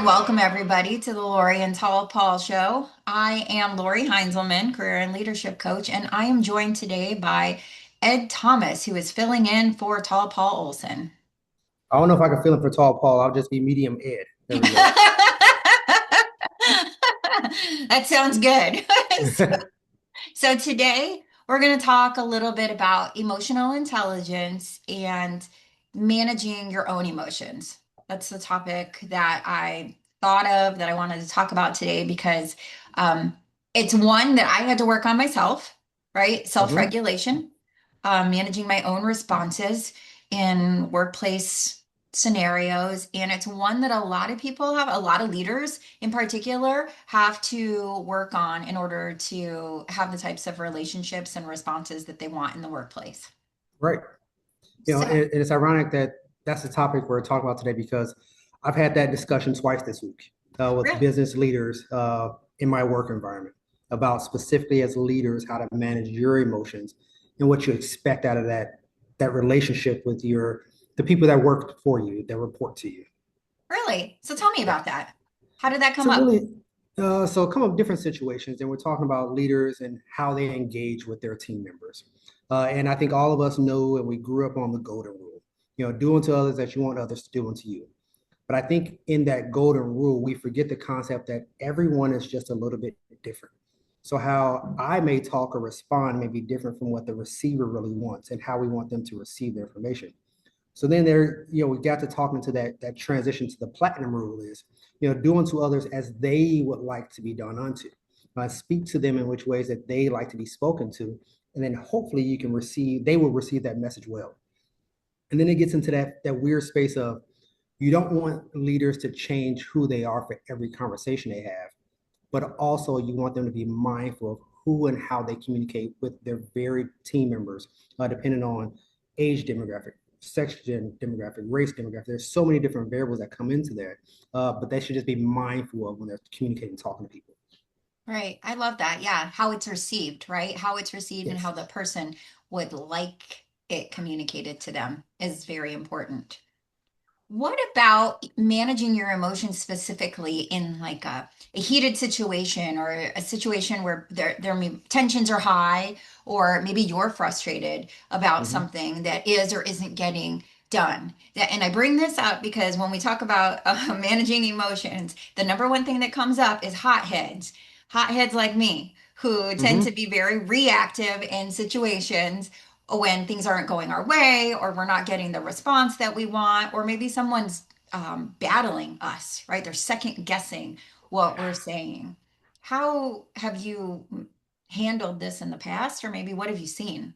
And welcome everybody to the Laurie and Tall Paul show. I am Laurie Heinzelman, career and leadership coach, and I am joined today by Ed Thomas, who is filling in for Tall Paul Olson. I don't know if I can feel it for tall Paul. I'll just be medium Ed. There we go. That sounds good. So today we're going to talk a little bit about emotional intelligence and managing your own emotions. That's the topic that I thought of that I wanted to talk about today because um, it's one that I had to work on myself, right? Hmm. Self-regulation, managing my own responses in workplace scenarios. And it's one that a lot of people have, a lot of leaders in particular, have to work on in order to have the types of relationships and responses that they want in the workplace. Right. So, And it's ironic that that's the topic we're talking about today because I've had that discussion twice this week with really? business leaders in my work environment about specifically as leaders how to manage your emotions and what you expect out of that relationship with the people that work for you that report to you. Really? So tell me Yeah. about that. How did that come So up? really, so come up different situations, and we're talking about leaders and how they engage with their team members. And I think all of us know, and we grew up on the golden rule. Do unto others that you want others to do unto you. But I think in that golden rule, we forget the concept that everyone is just a little bit different. So how I may talk or respond may be different from what the receiver really wants and how we want them to receive the information. So then we got to talking to that transition to the platinum rule is, do unto others as they would like to be done unto. Speak to them in which ways that they like to be spoken to, and then hopefully they will receive that message well. And then it gets into that weird space of you don't want leaders to change who they are for every conversation they have, but also you want them to be mindful of who and how they communicate with their varied team members, depending on age demographic, sex demographic, race demographic. There's so many different variables that come into that, but they should just be mindful of when they're communicating, talking to people. Right. I love that. Yeah. How it's received, right? How it's received and Yes. how the person would like it communicated to them is very important. What about managing your emotions specifically in like a heated situation or a situation where tensions are high, or maybe you're frustrated about Mm-hmm. something that is or isn't getting done? And I bring this up because when we talk about managing emotions, the number one thing that comes up is hotheads like me who tend to Mm-hmm. be very reactive in situations when things aren't going our way or we're not getting the response that we want, or maybe someone's battling us, right? They're second guessing what we're saying. How have you handled this in the past, or maybe what have you seen?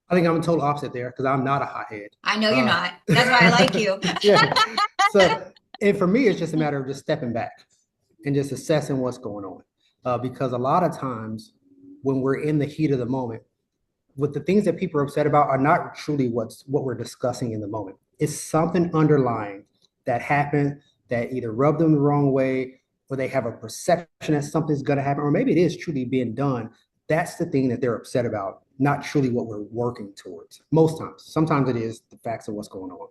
I think I'm a total opposite there because I'm not a hothead. I know you're Uh, not. That's why I like you. yeah. So, and for me, it's just a matter of just stepping back and just assessing what's going on. Because a lot of times when we're in the heat of the moment, what the things that people are upset about are not truly what we're discussing in the moment. It's something underlying that happened that either rubbed them the wrong way, or they have a perception that something's going to happen, or maybe it is truly being done. That's the thing that they're upset about, not truly what we're working towards. Most times, sometimes it is the facts of what's going on.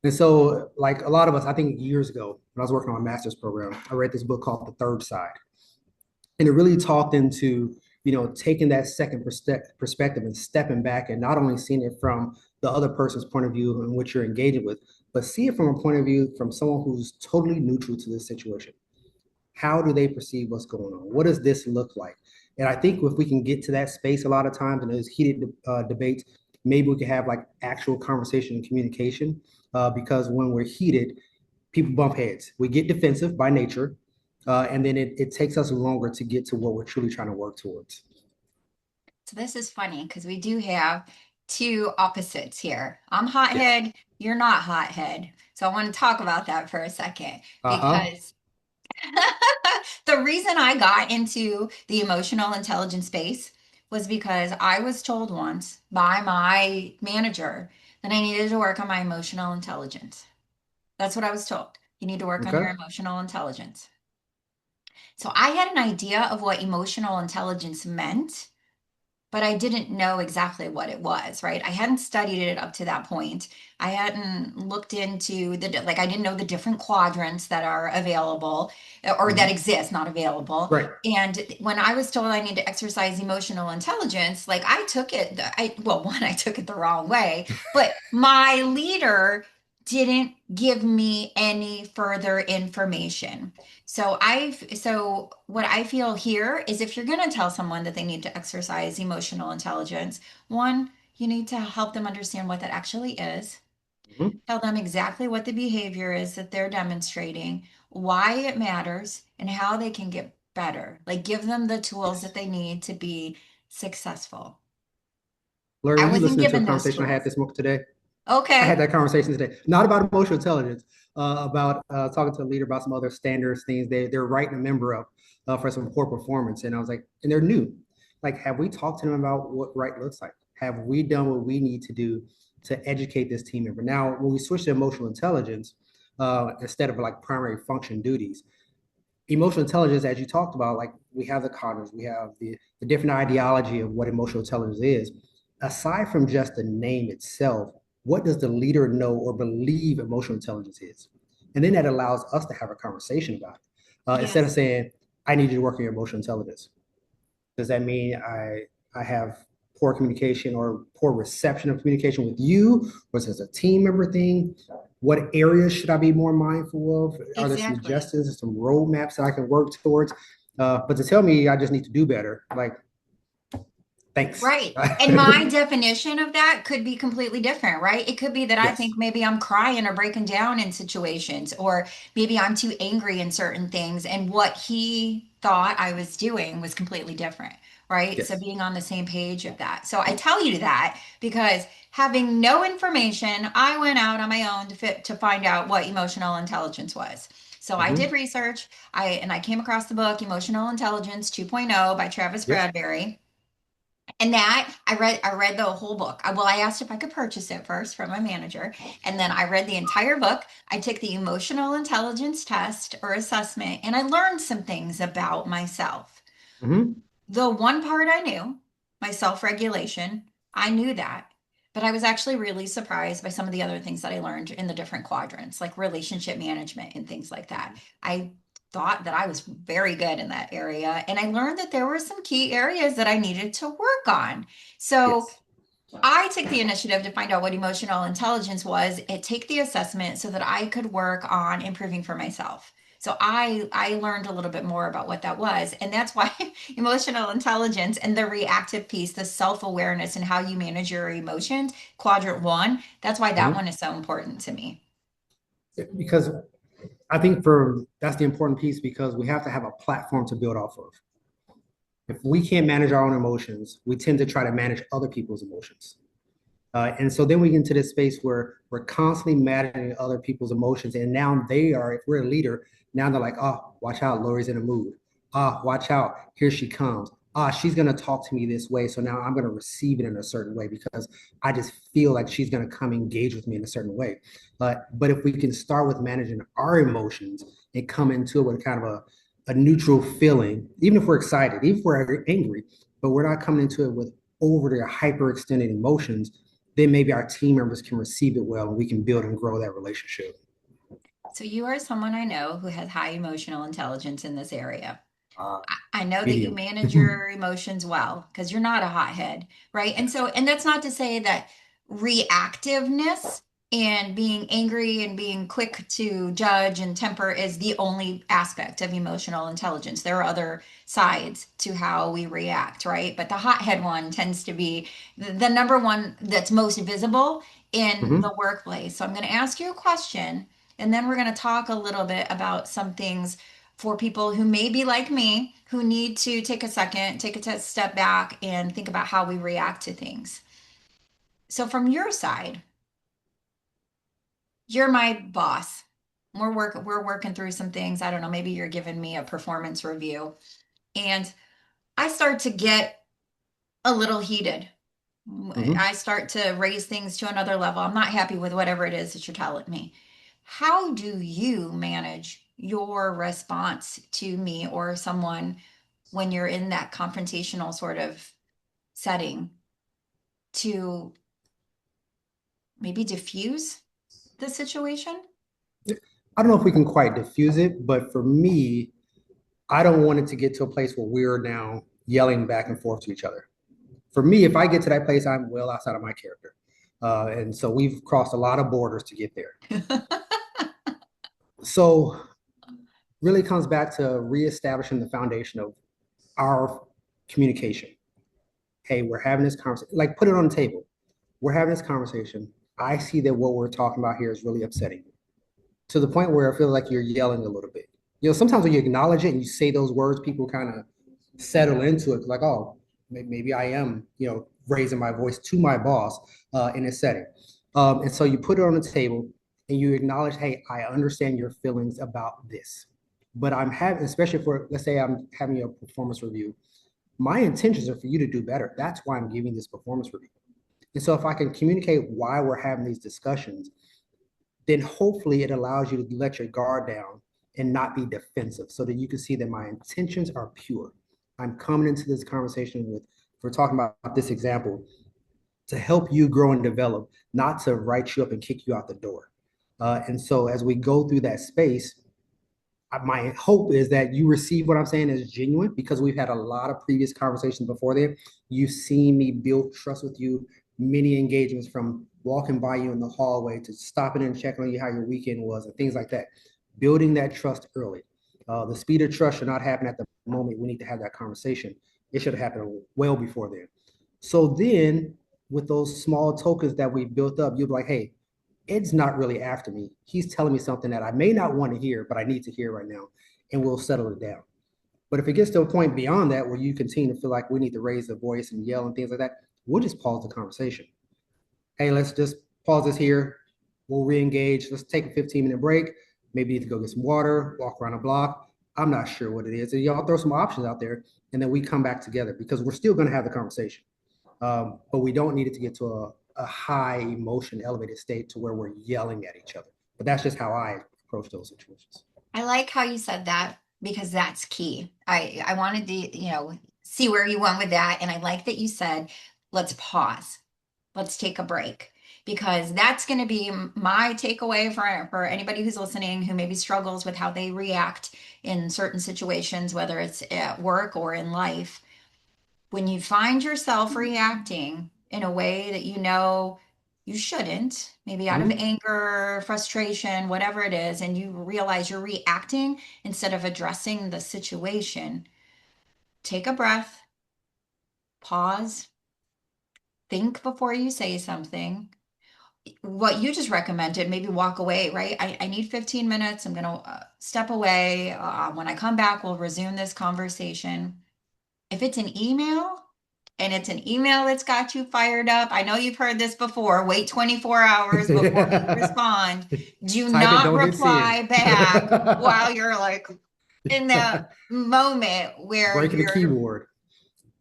And so, like a lot of us, I think years ago, when I was working on my master's program, I read this book called The Third Side, and it really talked into taking that second perspective and stepping back and not only seeing it from the other person's point of view and what you're engaging with, but see it from a point of view from someone who's totally neutral to this situation. How do they perceive what's going on? What does this look like? And I think if we can get to that space a lot of times in those heated debates, maybe we can have like actual conversation and communication, because when we're heated, people bump heads. We get defensive by nature, and then it takes us longer to get to what we're truly trying to work towards. So this is funny because we do have two opposites here. I'm Yes. hothead, you're not hothead. So I want to talk about that for a second Uh-huh. because the reason I got into the emotional intelligence space was because I was told once by my manager that I needed to work on my emotional intelligence. That's what I was told. You need to work on your Okay. emotional intelligence. So I had an idea of what emotional intelligence meant, but I didn't know exactly what it was, right? I hadn't studied it up to that point. I hadn't looked into like, I didn't know the different quadrants that are available or that Mhm. exist, not available. Right. And when I was told I need to exercise emotional intelligence, like I took it, well, one, I took it the wrong way, but my leader didn't give me any further information. So what I feel here is if you're going to tell someone that they need to exercise emotional intelligence, one, you need to help them understand what that actually is. Mhm. Tell them exactly what the behavior is that they're demonstrating, why it matters, and how they can get better. Like give them the tools Yes. that they need to be successful. Laurie, I were you wasn't listening to a given those conversation I had tools. this morning today? I had Okay. that conversation today, not about emotional intelligence, about talking to a leader about some other standards things they're writing a member up for some poor performance, and I was like, and they're new. Like, have we talked to them about what right looks like? Have we done what we need to do to educate this team member? Now, when we switch to emotional intelligence instead of like primary function duties, emotional intelligence, as you talked about, like we have the cognitives, we have the different ideology of what emotional intelligence is. Aside from just the name itself, what does the leader know or believe emotional intelligence is? And then that allows us to have a conversation about it. Instead of Yes. saying, I need you to work on your emotional intelligence. Does that mean I have poor communication or poor reception of communication with you? Was this a team member thing? What areas should I be more mindful of? Are there Exactly. suggestions and some roadmaps that I can work towards? But to tell me I just need to do better, like, thanks. Right. And my definition of that could be completely different, right? It could be that I Yes. think maybe I'm crying or breaking down in situations, or maybe I'm too angry in certain things. And what he thought I was doing was completely different, right? So Yes. being on the same page of that. So I tell you that because having no information, I went out on my own to find out what emotional intelligence was. So I did Mm-hmm. research. I came across the book Emotional Intelligence 2.0 by Travis Yep. Bradbury, and that I read the whole book. Well, I asked if I could purchase it first from my manager, and then I read the entire book. I took the emotional intelligence test or assessment, and I learned some things about myself. Mm-hmm. The one part I knew, my self-regulation, I knew that. But I was actually really surprised by some of the other things that I learned in the different quadrants, like relationship management and things like that. I thought that I was very good in that area, and I learned that there were some key areas that I needed to work on. So Yes. I took the initiative to find out what emotional intelligence was and take the assessment so that I could work on improving for myself. So I learned a little bit more about what that was. And that's why emotional intelligence and the reactive piece, the self-awareness and how you manage your emotions, quadrant one, that's why that Mm-hmm. one is so important to me. Because I think for that's the important piece because we have to have a platform to build off of. If we can't manage our own emotions, we tend to try to manage other people's emotions. And so then we get into this space where we're constantly managing other people's emotions. And now they are, if we're a leader, now they're like, oh, watch out, Laurie's in a mood. Ah, watch out, here she comes. Ah, she's going to talk to me this way. So now I'm going to receive it in a certain way because I just feel like she's going to come engage with me in a certain way. But if we can start with managing our emotions and come into it with kind of a neutral feeling, even if we're excited, even if we're angry, but we're not coming into it with overly hyperextended emotions, then maybe our team members can receive it well and we can build and grow that relationship. So you are someone I know who has high emotional intelligence in this area. Uh, I know that you Medium. manage your emotions well because you're not a hothead, right? And Yes. so, and that's not to say that reactiveness and being angry and being quick to judge and temper is the only aspect of emotional intelligence. There are other sides to how we react, right? But the hothead one tends to be the number one that's most visible in the Mm-hmm. workplace. So I'm going to ask you a question, and then we're going to talk a little bit about some things for people who may be like me, who need to take a second, take a step back, and think about how we react to things. So, from your side, you're my boss. We're working through some things. I don't know, maybe you're giving me a performance review, and I start to get a little heated. Mm-hmm. I start to raise things to another level. I'm not happy with whatever it is that you're telling me. How do you manage your response to me or someone when you're in that confrontational sort of setting to maybe diffuse the situation? I don't know if we can quite diffuse it, but for me, I don't want it to get to a place where we're now yelling back and forth to each other. For me, if I get to that place, I'm well outside of my character. And so we've crossed a lot of borders to get there. So really comes back to reestablishing the foundation of our communication. Hey, we're having this conversation, like put it on the table. We're having this conversation. I see that what we're talking about here is really upsetting you to the point where I feel like you're yelling a little bit. Sometimes when you acknowledge it and you say those words, people kind of settle into it. Like, oh, maybe I am, raising my voice to my boss in a setting. And so you put it on the table and you acknowledge, hey, I understand your feelings about this. But I'm having, especially for, let's say I'm having a performance review, my intentions are for you to do better. That's why I'm giving this performance review. And so if I can communicate why we're having these discussions, then hopefully it allows you to let your guard down and not be defensive so that you can see that my intentions are pure. I'm coming into this conversation with, if we're talking about this example, to help you grow and develop, not to write you up and kick you out the door. And so as we go through that space, my hope is that you receive what I'm saying as genuine because we've had a lot of previous conversations before then. You've seen me build trust with you, many engagements from walking by you in the hallway to stopping and checking on you how your weekend was and things like that. Building that trust early. The speed of trust should not happen at the moment we need to have that conversation. It should have happened well before then. So then, with those small tokens that we built up, you'll be like, hey, Ed's not really after me. He's telling me something that I may not want to hear, but I need to hear right now, and we'll settle it down. But if it gets to a point beyond that where you continue to feel like we need to raise the voice and yell and things like that, we'll just pause the conversation. Hey, let's just pause this here. We'll re-engage. Let's take a 15-minute break. Maybe you need to go get some water, walk around a block. I'm not sure what it is. And y'all throw some options out there, and then we come back together because we're still going to have the conversation. But we don't need it to get to a high emotion elevated state to where we're yelling at each other. But that's just how I approach those situations. I like how you said that because that's key. I wanted to, see where you went with that. And I like that you said, let's pause. Let's take a break. Because that's going to be my takeaway for anybody who's listening who maybe struggles with how they react in certain situations, whether it's at work or in life. When you find yourself reacting in a way that you know you shouldn't, maybe out of Mm-hmm. anger, frustration, whatever it is, and you realize you're reacting instead of addressing the situation, take a breath, pause, think before you say something. What you just recommended, maybe walk away, right? I need 15 minutes. I'm going to step away. When I come back, we'll resume this conversation. If it's an email, and it's an email that's got you fired up. I know you've heard this before. Wait 24 hours before you respond. Do Type it, not don't hit send. reply back while you're like in that moment where Breaking the you're keyboard.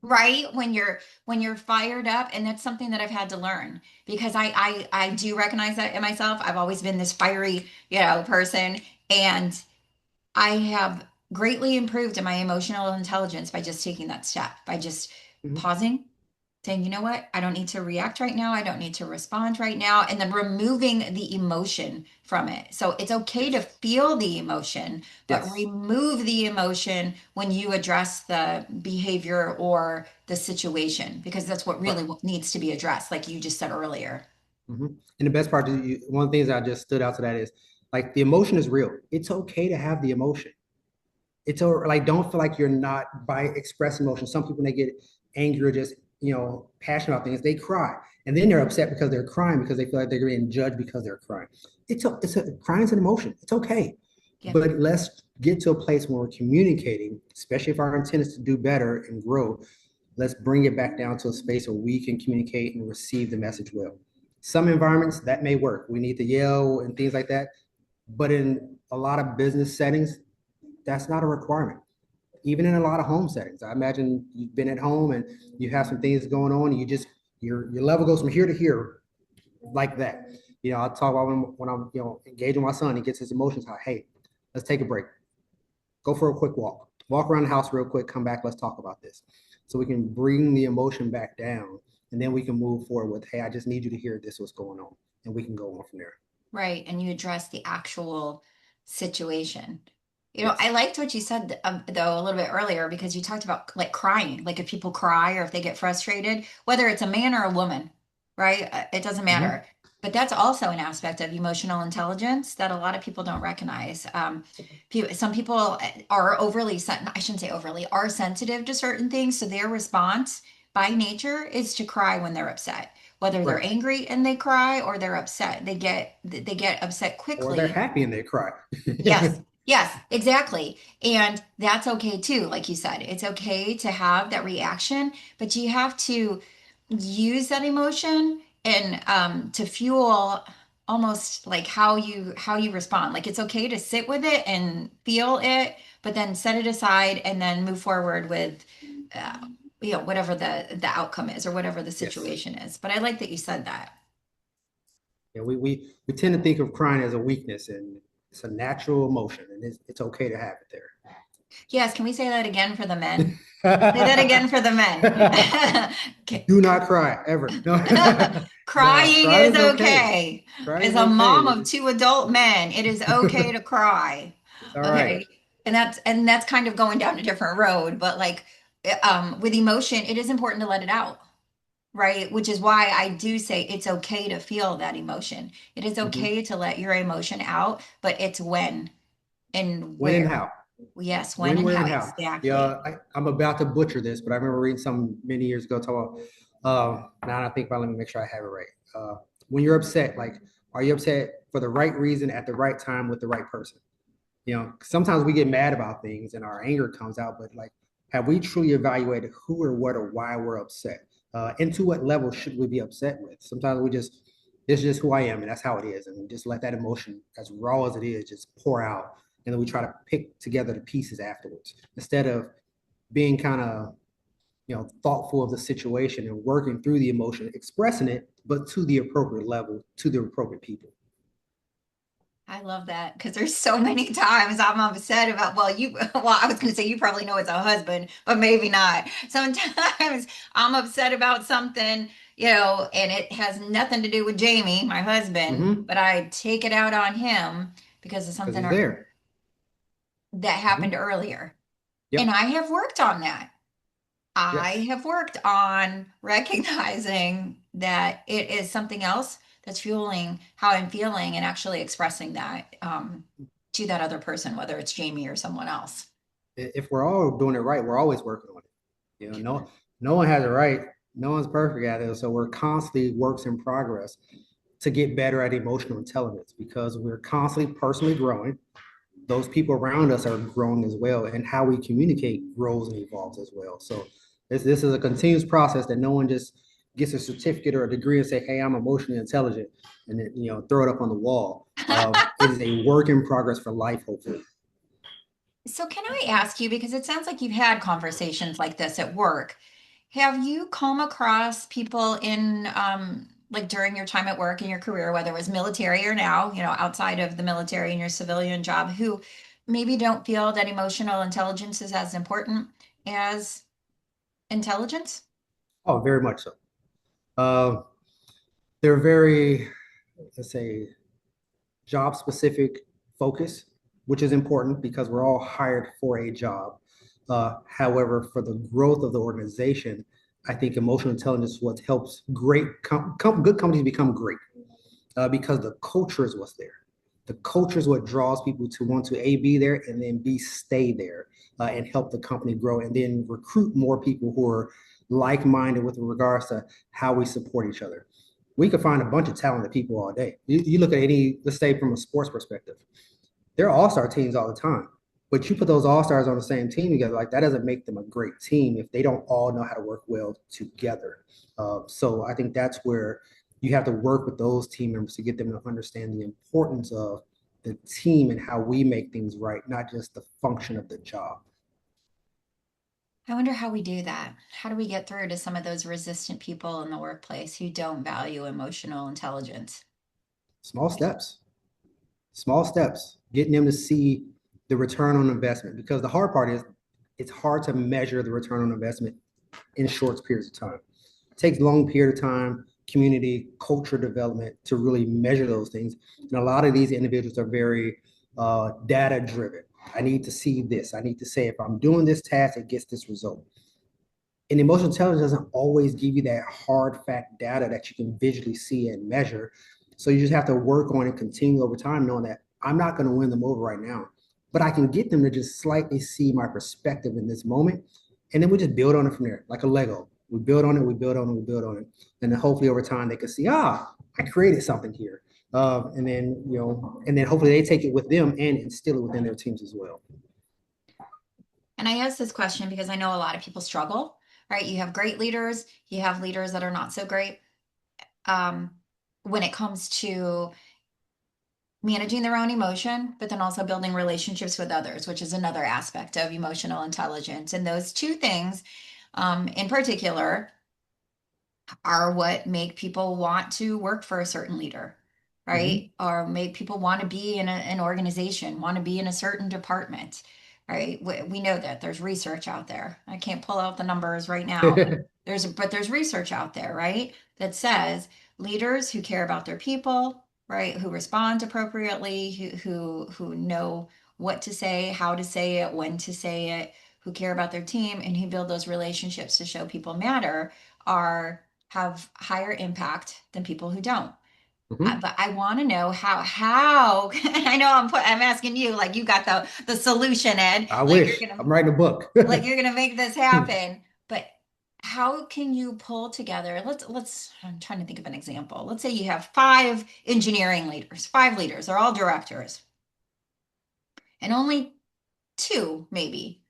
right when you're fired up. And that's something that I've had to learn because I do recognize that in myself. I've always been this fiery, person. And I have greatly improved in my emotional intelligence by just taking that step, by just Mm-hmm. pausing, saying, you know what, I don't need to react right now. I don't need to respond right now. And then removing the emotion from it. So it's okay to Yes. feel the emotion, but Yes. remove the emotion when you address the behavior or the situation, because that's what Right. really needs to be addressed, like you just said earlier. Mm-hmm. And the best part, one of the things that I just stood out to that is like the emotion is real. It's okay to have the emotion. Like don't feel like you're not by expressing emotion. Some people when they get angry or just passionate about things, they cry, and then they're upset because they're crying because they feel like they're being judged because they're crying. Crying's an emotion. It's okay, Yep. but let's get to a place where we're communicating, especially if our intent is to do better and grow. Let's bring it back down to a space where we can communicate and receive the message well. Some environments that may work. We need to yell and things like that, but in a lot of business settings, that's not a requirement. Even in a lot of home settings, I imagine you've been at home and you have some things going on, and your level goes from here to here like that. I talk about when I'm engaging my son, he gets his emotions high. Hey, let's take a break. Go for a quick walk. Walk around the house real quick. Come back. Let's talk about this. so we can bring the emotion back down, and then we can move forward with, hey, I just need you to hear this, what's going on, and we can go on from there. Right. And you address the actual situation. I Yes. liked what you said though a little bit earlier because you talked about like crying, like if people cry or if they get frustrated, whether it's a man or a woman, right? It doesn't matter. Hmm. But that's also an aspect of emotional intelligence that a lot of people don't recognize. Some people are I shouldn't say overly, are sensitive to certain things. So their response by nature is to cry when they're upset, whether they're Right. angry and they cry or they're upset. They get upset Or they're quickly. happy and they cry. Yes. Yes, exactly. And that's okay too. Like you said, it's okay to have that reaction, but you have to use that emotion and to fuel almost like how you respond. Like it's okay to sit with it and feel it, but then set it aside and then move forward with uh, whatever the outcome is or whatever the Yes. situation is. But I like that you said that. Yeah, we tend to think of crying as a weakness, and it's a natural emotion, and it's okay to have it Yes, can we say that again for the men? Say that again there. for the men. Okay. Do not cry ever. No, no, Crying crying is is okay. okay. Crying As is a okay. mom of two adult men, it is okay to cry. It's all right. Okay. And that's kind of going down a different road, but like with emotion, it is important to let it out, right? Which is why I do say it's okay to feel that emotion. It is Mhm. okay to let your emotion out, but it's when and When and where. how. Yes, when When, and where, how and how. exactly. Yeah, I'm about to butcher this, but I remember reading some many years ago. Talk about, now I think about. Let me make sure I have it right. When you're upset, like, are you upset for the right reason at the right time with the right person? Sometimes we get mad about things and our anger comes out, but like, have we truly evaluated who or what or why we're upset? And to what level should we be upset with? Sometimes it's just who I am and that's how it is. And we just let that emotion, as raw as it is, just pour out. And then we try to pick together the pieces afterwards instead of being kind of, thoughtful of the situation and working through the emotion, expressing it, but to the appropriate level, to the appropriate people. I love that because there's so many times I'm upset about, well, I was going to say you probably know it's a husband, but maybe not. Sometimes I'm upset about something, and it has nothing to do with Jamie, my husband, Mm-hmm. but I take it out on him because of Because something he's there. that happened Mm-hmm. earlier. And Yep. I have worked on that. I Yes. have worked on recognizing that it is something else that's fueling how I'm feeling and actually expressing that to that other person, whether it's Jamie or someone else. If we're all doing it right, we're always working on it. No one has it right. No one's perfect at it. So we're constantly works in progress to get better at emotional intelligence because we're constantly personally growing. Those people around us are growing as well, and how we communicate grows and evolves as well. So this is a continuous process that no one just gets a certificate or a degree and say, "Hey, I'm emotionally intelligent," and then throw it up on the wall. It is a work in progress for life, hopefully. So, can I ask you, because it sounds like you've had conversations like this at work, have you come across people in, like during your time at work in your career, whether it was military or now, outside of the military in your civilian job, who maybe don't feel that emotional intelligence is as important as intelligence? Oh, very much so. Uh, they're very, let's say, job specific focus, which is important because we're all hired for a job. However, for the growth of the organization, I think emotional intelligence is what helps good companies become great because the culture is what's there. The culture is what draws people to want to A, be there, and then B, stay there and help the company grow and then recruit more people who are like minded with regards to how we support each other. We could find a bunch of talented people all day. You look at any, let's say from a sports perspective, they're all-star teams all the time. But you put those all-stars on the same team together, like that doesn't make them a great team if they don't all know how to work well together. So I think that's where you have to work with those team members to get them to understand the importance of the team and how we make things right, not just the function of the job. I wonder how we do that. How do we get through to some of those resistant people in the workplace who don't value emotional intelligence? Small steps, small steps, getting them to see the return on investment. Because the hard part is it's hard to measure the return on investment in short periods of time. It takes long period of time, community, culture development to really measure those things. And a lot of these individuals are very data driven. I need to see this. I need to say if I'm doing this task, it gets this result. And emotional intelligence doesn't always give you that hard fact data that you can visually see and measure. So you just have to work on it, continue over time, knowing that I'm not going to win them over right now, but I can get them to just slightly see my perspective in this moment. And then we just build on it from there, like a Lego. We build on it, we build on it, we build on it. And then hopefully over time they can see, I created something here. And then, and then hopefully they take it with them and instill it within their teams as well. And I ask this question because I know a lot of people struggle, right? You have great leaders, you have leaders that are not so great. Um, when it comes to managing their own emotion, but then also building relationships with others, which is another aspect of emotional intelligence. And those two things, in particular, are what make people want to work for a certain leader, Mm-hmm. right? Or make people want to be in an organization, want to be in a certain department, right? We know that there's research out there. I can't pull out the numbers right now, but there's research out there, right? That says leaders who care about their people, right? Who respond appropriately, who know what to say, how to say it, when to say it, who care about their team and who build those relationships to show people matter are have higher impact than people who don't. Mm-hmm. But I want to know how I know I'm asking you like you got the solution, Ed. I wish. I'm writing a book. Like you're gonna make this happen. But how can you pull together? Let's I'm trying to think of an example. Let's say you have five engineering leaders, five leaders, they're all directors, and only two maybe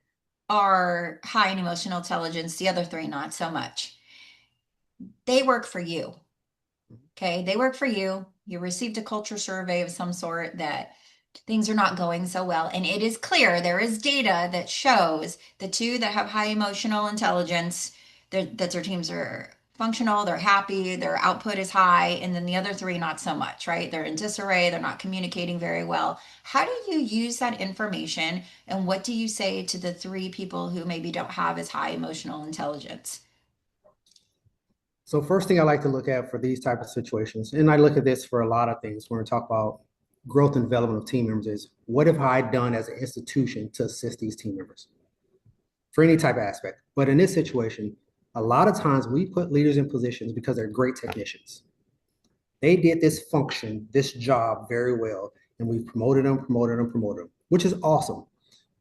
are high in emotional intelligence, the other three not so much. They work for you. Okay, they work for you. You received a culture survey of some sort that things are not going so well. And it is clear there is data that shows the two that have high emotional intelligence, that their teams are functional, they're happy, their output is high, and then the other three, not so much, right? They're in disarray, they're not communicating very well. How do you use that information? And what do you say to the three people who maybe don't have as high emotional intelligence? So first thing I like to look at for these type of situations, and I look at this for a lot of things when we talk about growth and development of team members, is what have I done as an institution to assist these team members for any type of aspect? But in this situation, a lot of times we put leaders in positions because they're great technicians. They did this function, this job very well, and we've promoted them, promoted them, promoted them, which is awesome.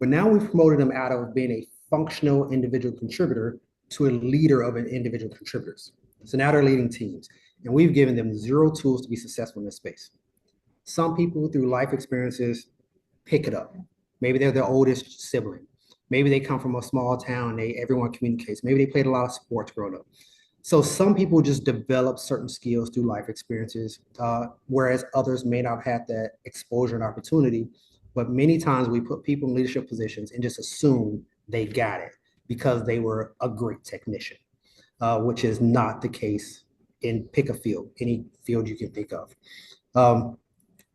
But now we've promoted them out of being a functional individual contributor to a leader of an individual contributors. So now they're leading teams, and we've given them zero tools to be successful in this space. Some people, through life experiences, pick it up. Maybe they're the oldest sibling. Maybe they come from a small town. Everyone communicates. Maybe they played a lot of sports growing up. So some people just develop certain skills through life experiences, whereas others may not have had that exposure and opportunity. But many times we put people in leadership positions and just assume they got it because they were a great technician, which is not the case in pick a field, any field you can think of. Um,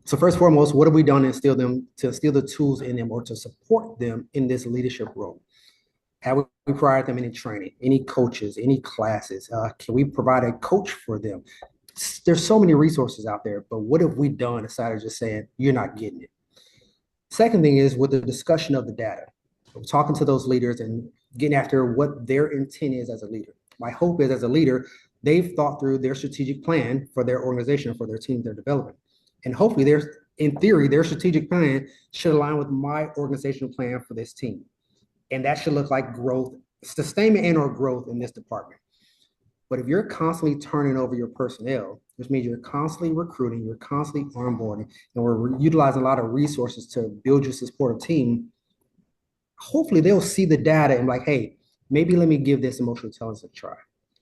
so first and foremost, what have we done to instill the tools in them or to support them in this leadership role? Have we provided them any training, any coaches, any classes? Can we provide a coach for them? There's so many resources out there, but what have we done aside of just saying you're not getting it? Second thing is with the discussion of the data, talking to those leaders and getting after what their intent is as a leader. My hope is as a leader, they've thought through their strategic plan for their organization, for their team they're developing. And hopefully in theory, their strategic plan should align with my organizational plan for this team. And that should look like growth, sustainment and or growth in this department. But if you're constantly turning over your personnel, which means you're constantly recruiting, you're constantly onboarding, and we're utilizing a lot of resources to build your supportive team, hopefully they'll see the data and like, hey, maybe let me give this emotional intelligence a try.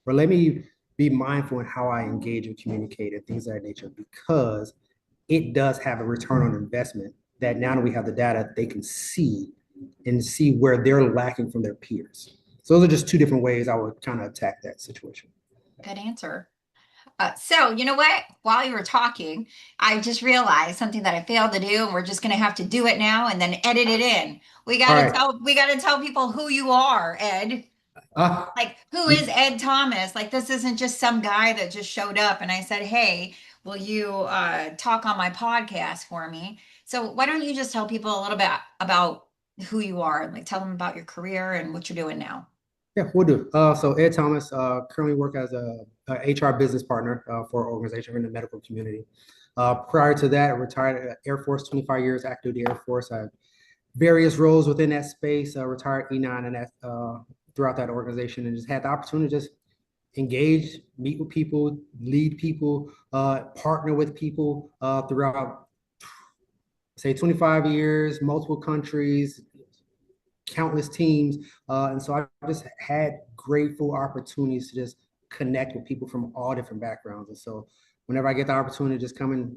Or let me be mindful in how I engage and communicate and things of that nature because it does have a return on investment that now that we have the data, they can see and see where they're lacking from their peers. So those are just two different ways I would kind of attack that situation. Good answer. So, you know what? While you were talking, I just realized something that I failed to do, and we're just going to have to do it now and then edit it in. All right. We got to tell people who you are, Ed. Ah, Like, who is you, Ed Thomas? Like, this isn't just some guy that just showed up and I said, hey, will you talk on my podcast for me? So, why don't you just tell people a little bit about who you are? Like, tell them about your career and what you're doing now. yeah, we'll do. So Ed Thomas, currently work as a HR business partner for an organization in the medical community. Prior to that, I retired Air Force, 25 years active duty Air Force. I had various roles within that space, retired E9 and that throughout that organization, and just had the opportunity to just engage, meet with people, lead people, partner with people throughout, say, 25 years, multiple countries, countless teams. And so I just had grateful opportunities to just connect with people from all different backgrounds. And so whenever I get the opportunity to just come and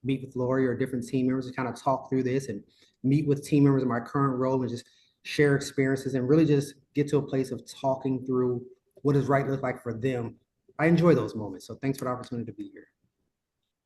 meet with Laurie or different team members to kind of talk through this and meet with team members in my current role and just share experiences and really just get to a place of talking through what does right look like for them. I enjoy those moments. So thanks for the opportunity to be here.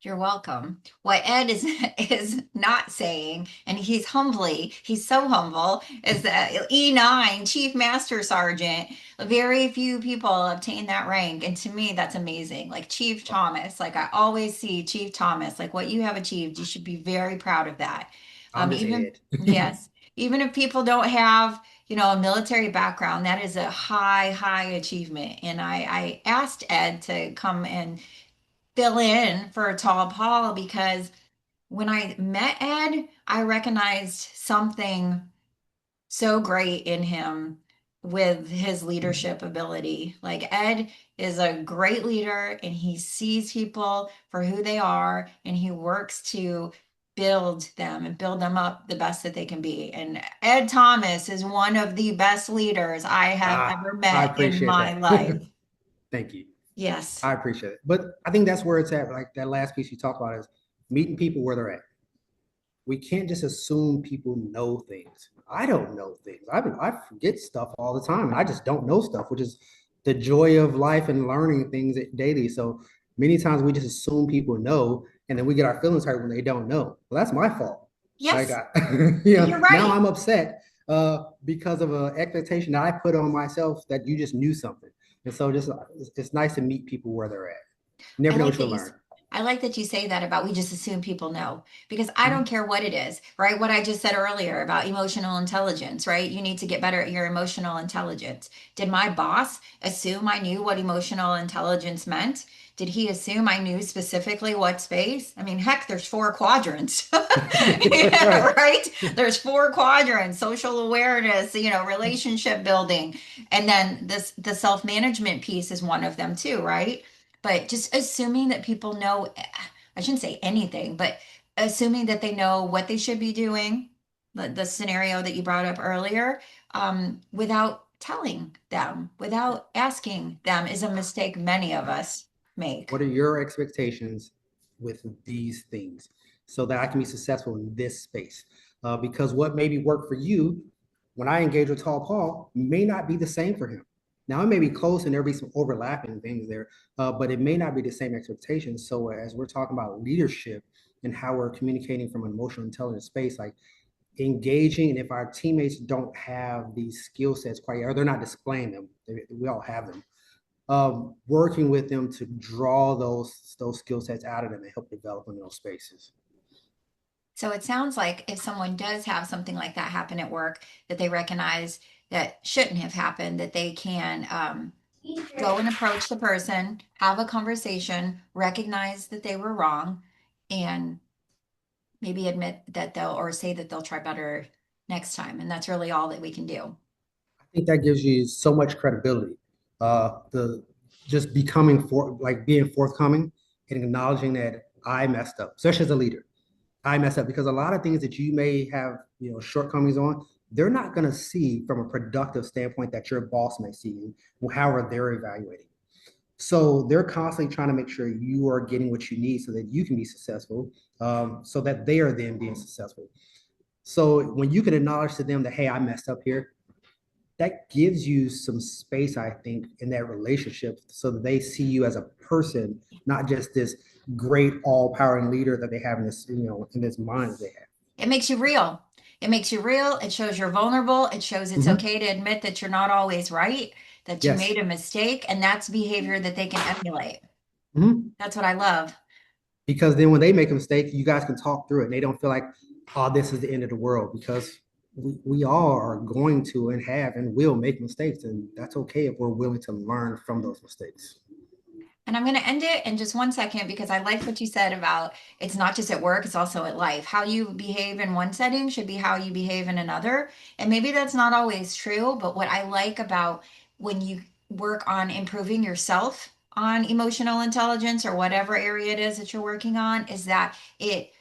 You're welcome. What Ed is is not saying, and he's so humble, is that E9, Chief Master Sergeant, very few people obtain that rank. And to me, that's amazing. Like Chief Thomas, like I always see Chief Thomas, like what you have achieved, you should be very proud of that. I'm just Even, Ed. yes, even if people don't have, a military background, that is a high, high achievement. And I asked Ed to come and fill in for Tall Paul because when I met Ed, I recognized something so great in him with his leadership ability. Like Ed is a great leader and he sees people for who they are and he works to build them and build them up the best that they can be. And Ed Thomas is one of the best leaders I have ever I met in appreciate my that. life. Thank you. Yes. I appreciate it. But I think that's where it's at. Like that last piece you talked about is meeting people where they're at. We can't just assume people know things. I don't know things. I forget stuff all the time. And I just don't know stuff, which is the joy of life and learning things daily. So many times we just assume people know, and then we get our feelings hurt when they don't know. Well, that's my fault. Like, Yes, you're now right. I'm upset because of an expectation that I put on myself that you just knew something. And so just it's nice to meet people where they're at. You I never know like what that you'll learn. I like that you say that about we just assume people know because I don't Mhm. care what it is, right? What I just said earlier about emotional intelligence, right? You need to get better at your emotional intelligence. Did my boss assume I knew what emotional intelligence meant? Did he assume I knew specifically what space? I mean, heck, there's four quadrants. That's Yeah, right. right? There's four quadrants, social awareness, relationship building. And then the self-management piece is one of them too, right? But just assuming that people know, I shouldn't say anything, but assuming that they know what they should be doing, the scenario that you brought up earlier, without telling them, without asking them, is a mistake many of us make. What are your expectations with these things so that I can be successful in this space? Because what maybe work for you when I engage with Tall Paul may not be the same for him. Now it may be close and there'll be some overlapping things there, but it may not be the same expectations. So as we're talking about leadership and how we're communicating from an emotional intelligence space, like engaging, and if our teammates don't have these skill sets quite, or they're not displaying them, we all have them, working with them to draw those skill sets out of them and help develop them in those spaces. So it sounds like if someone does have something like that happen at work that they recognize that shouldn't have happened, that they can go and approach the person, have a conversation, recognize that they were wrong, and maybe admit that they'll or say that they'll try better next time. And that's really all that we can do. I think that gives you so much credibility. The just becoming like being forthcoming and acknowledging that I messed up, especially as a leader. I messed up because a lot of things that you may have, shortcomings on, they're not going to see from a productive standpoint that your boss may see, however they're evaluating. So they're constantly trying to make sure you are getting what you need so that you can be successful, so that they are then being successful. So when you can acknowledge to them that, hey, I messed up here, that gives you some space, I think, in that relationship so that they see you as a person, not just this great all-powering leader that they have in this, in this mind that they have. It makes you real. It makes you real. It shows you're vulnerable. It shows it's Mm-hmm. okay to admit that you're not always right, that you Yes. made a mistake, and that's behavior that they can emulate. Mhm. That's what I love. Because then when they make a mistake, you guys can talk through it and they don't feel like, oh, this is the end of the world because we all are going to and have and will make mistakes. And that's okay if we're willing to learn from those mistakes. And I'm going to end it in just 1 second because I like what you said about it's not just at work, it's also at life. How you behave in one setting should be how you behave in another. And maybe that's not always true, but what I like about when you work on improving yourself on emotional intelligence or whatever area it is that you're working on is that it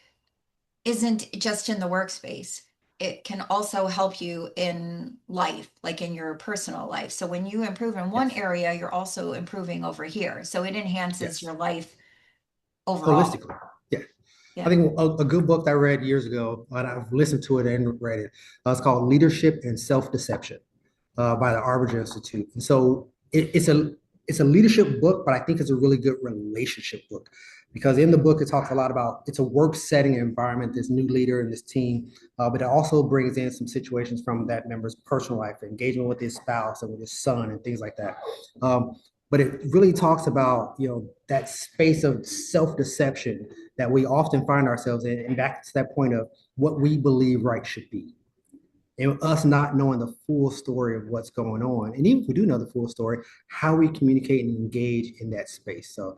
isn't just in the workspace. It can also help you in life, like in your personal life. So when you improve in one Yes. area, you're also improving over here. So it enhances Yes. your life overall. Holistically. Yeah. I Yeah. think a good book that I read years ago, and I've listened to it and read it, it's called Leadership and Self-Deception by the Arbiter Institute. And so it's a leadership book, but I think it's a really good relationship book because in the book it talks a lot about it's a work setting environment, this new leader and this team, but it also brings in some situations from that member's personal life, engagement with his spouse and with his son and things like that. But it really talks about that space of self-deception that we often find ourselves in, and back to that point of what we believe right should be and us not knowing the full story of what's going on. And even if we do know the full story, how we communicate and engage in that space. So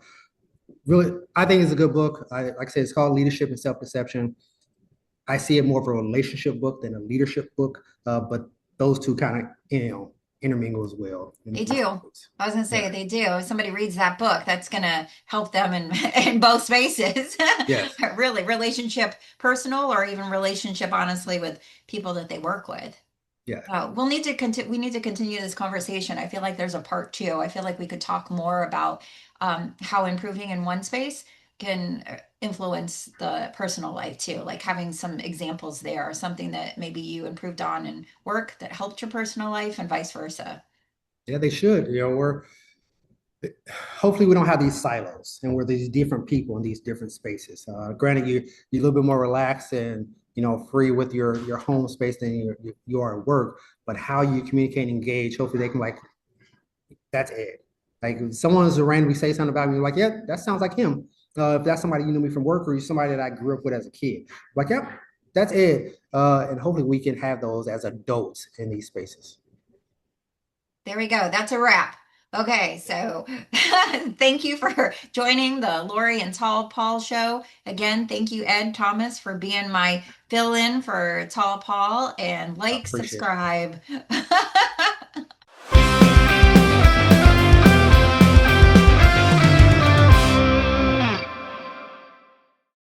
really, I think it's a good book. Like I said, it's called Leadership and Self-Deception. I see it more of a relationship book than a leadership book, but those two kind of, intermingle as well They in do. some ways. I was gonna Yeah. say they do. If somebody reads that book, that's gonna help them in in both spaces. Yes. Really, relationship, personal, or even relationship, honestly, with people that they work with. Yeah. We'll need to continue. We need to continue this conversation. I feel like there's a part two. I feel like we could talk more about how improving in one space can influence the personal life too. Like having some examples there, something that maybe you improved on in work that helped your personal life, and vice versa. Yeah, they should. We're hopefully we don't have these silos and we're these different people in these different spaces. Granted, you're a little bit more relaxed and free with your home space than you are at work. But how you communicate and engage, hopefully they can like that's it. Like if someone is randomly say something about me, you're like, yeah, that sounds like him. If that's somebody you know me from work or you're somebody that I grew up with as a kid, like, yep, that's it. And hopefully we can have those as adults in these spaces. There we go. That's a wrap. Okay, so thank you for joining the Lori and Tall Paul show. Again, thank you, Ed Thomas, for being my fill in for Tall Paul. And I like, appreciate it. subscribe.